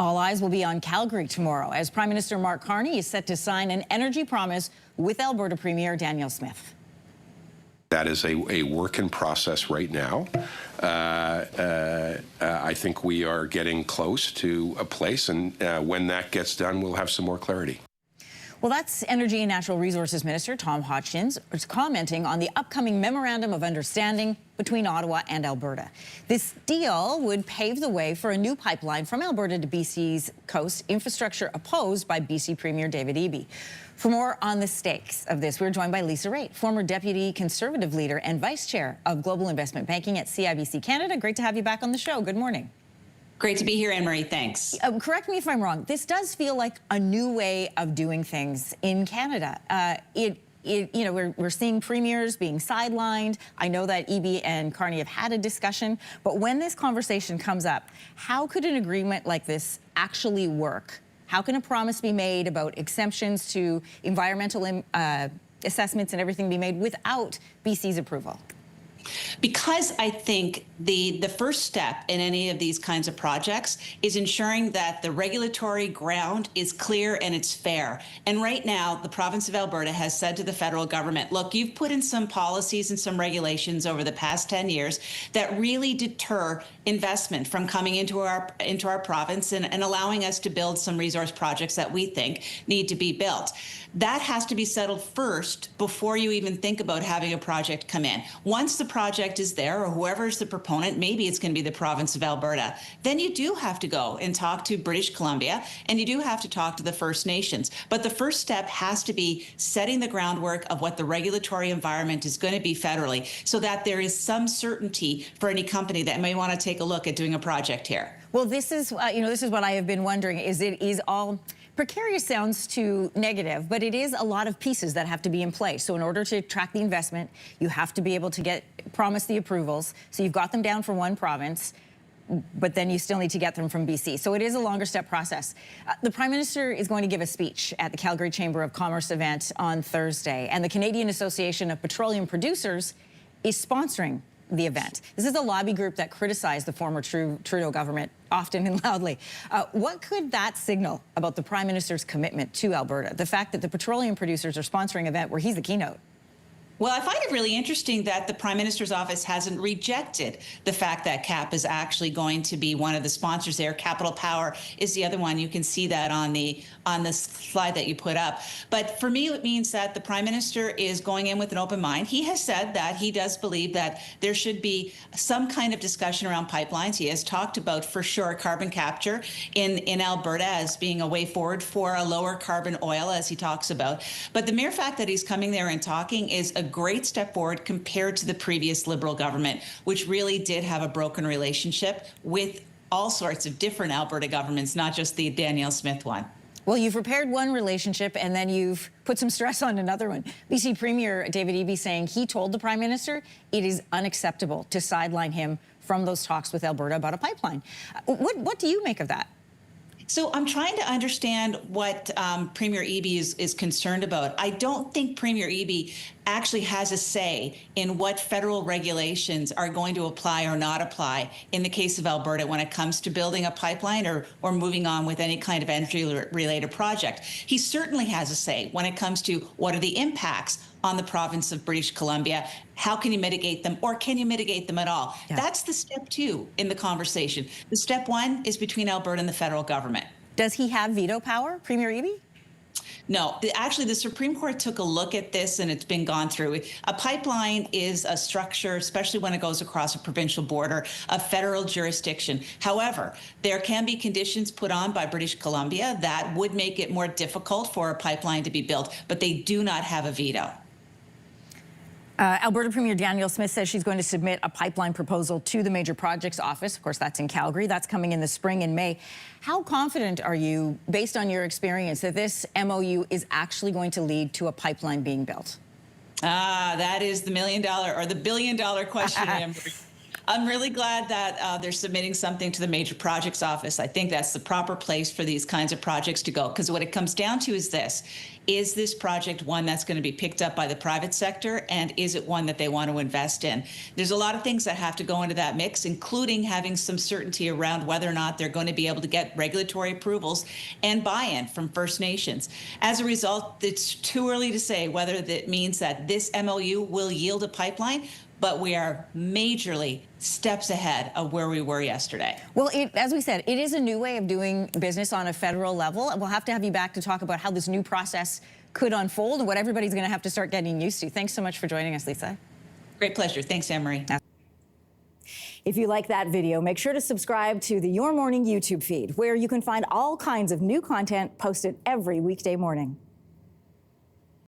All eyes will be on Calgary tomorrow as Prime Minister Mark Carney is set to sign an energy promise with Alberta Premier Danielle Smith. That is a work in process right now. I think we are getting close to a place, and when that gets done, we'll have some more clarity. Well, that's Energy and Natural Resources Minister Tom Hodgkins commenting on the upcoming Memorandum of Understanding between Ottawa and Alberta. This deal would pave the way for a new pipeline from Alberta to BC's coast, infrastructure opposed by BC Premier David Eby. For more on the stakes of this, we're joined by Lisa Raitt, former Deputy Conservative Leader and Vice Chair of Global Investment Banking at CIBC Canada. Great to have you back on the show. Good morning. Great to be here, Anne-Marie. Thanks. Correct me if I'm wrong. This does feel like a new way of doing things in Canada. We're seeing premiers being sidelined. I know that Eby and Carney have had a discussion, but when this conversation comes up, how could an agreement like this actually work? How can a promise be made about exemptions to environmental assessments and everything be made without BC's approval? Because I think the first step in any of these kinds of projects is ensuring that the regulatory ground is clear and it's fair. And right now, the province of Alberta has said to the federal government, look, you've put in some policies and some regulations over the past 10 years that really deter investment from coming into our province and allowing us to build some resource projects that we think need to be built. That has to be settled first before you even think about having a project come in. Once the project is there, or whoever is the proponent, maybe it's going to be the province of Alberta, then you do have to go and talk to British Columbia, and you do have to talk to the First Nations. But the first step has to be setting the groundwork of what the regulatory environment is going to be federally, so that there is some certainty for any company that may want to take a look at doing a project here. Well, this is what I have been wondering. Is all precarious sounds too negative, but it is a lot of pieces that have to be in place. So in order to track the investment, you have to be able to promise the approvals. So you've got them down for one province, but then you still need to get them from BC. So it is a longer step process. The Prime Minister is going to give a speech at the Calgary Chamber of Commerce event on Thursday, and the Canadian Association of Petroleum Producers is sponsoring the event. This is a lobby group that criticized the former Trudeau government often and loudly. What could that signal about the Prime Minister's commitment to Alberta? The fact that the petroleum producers are sponsoring an event where he's the keynote. Well, I find it really interesting that the Prime Minister's office hasn't rejected the fact that CAP is actually going to be one of the sponsors there. Capital Power is the other one. You can see that on the slide that you put up. But for me, it means that the Prime Minister is going in with an open mind. He has said that he does believe that there should be some kind of discussion around pipelines. He has talked about, for sure, carbon capture in Alberta as being a way forward for a lower carbon oil, as he talks about. But the mere fact that he's coming there and talking is a great step forward compared to the previous Liberal government, which really did have a broken relationship with all sorts of different Alberta governments, not just the Danielle Smith one. Well, you've repaired one relationship and then you've put some stress on another one. BC Premier David Eby saying he told the Prime Minister it is unacceptable to sideline him from those talks with Alberta about a pipeline. What do you make of that? So I'm trying to understand what Premier Eby is concerned about. I don't think Premier Eby actually has a say in what federal regulations are going to apply or not apply in the case of Alberta when it comes to building a pipeline or moving on with any kind of energy-related project. He certainly has a say when it comes to what are the impacts on the province of British Columbia. How can you mitigate them, or can you mitigate them at all? Yeah. That's the step two in the conversation. The step one is between Alberta and the federal government. Does he have veto power, Premier Eby? No, actually, the Supreme Court took a look at this and it's been gone through. A pipeline is a structure, especially when it goes across a provincial border, of federal jurisdiction. However, there can be conditions put on by British Columbia that would make it more difficult for a pipeline to be built, but they do not have a veto. Alberta Premier Danielle Smith says she's going to submit a pipeline proposal to the Major Projects Office. Of course, that's in Calgary. That's coming in the spring and May. How confident are you, based on your experience, that this MOU is actually going to lead to a pipeline being built? That is the $1 million or the $1 billion question, Anne-Marie. I'm really glad that they're submitting something to the Major Projects Office. I think that's the proper place for these kinds of projects to go, because what it comes down to is this. Is this project one that's going to be picked up by the private sector, and is it one that they want to invest in? There's a lot of things that have to go into that mix, including having some certainty around whether or not they're going to be able to get regulatory approvals and buy-in from First Nations. As a result, it's too early to say whether that means that this MOU will yield a pipeline, but we are majorly steps ahead of where we were yesterday. Well, as we said, it is a new way of doing business on a federal level. And we'll have to have you back to talk about how this new process could unfold and what everybody's going to have to start getting used to. Thanks so much for joining us, Lisa. Great pleasure. Thanks, Anne-Marie. If you like that video, make sure to subscribe to the Your Morning YouTube feed, where you can find all kinds of new content posted every weekday morning.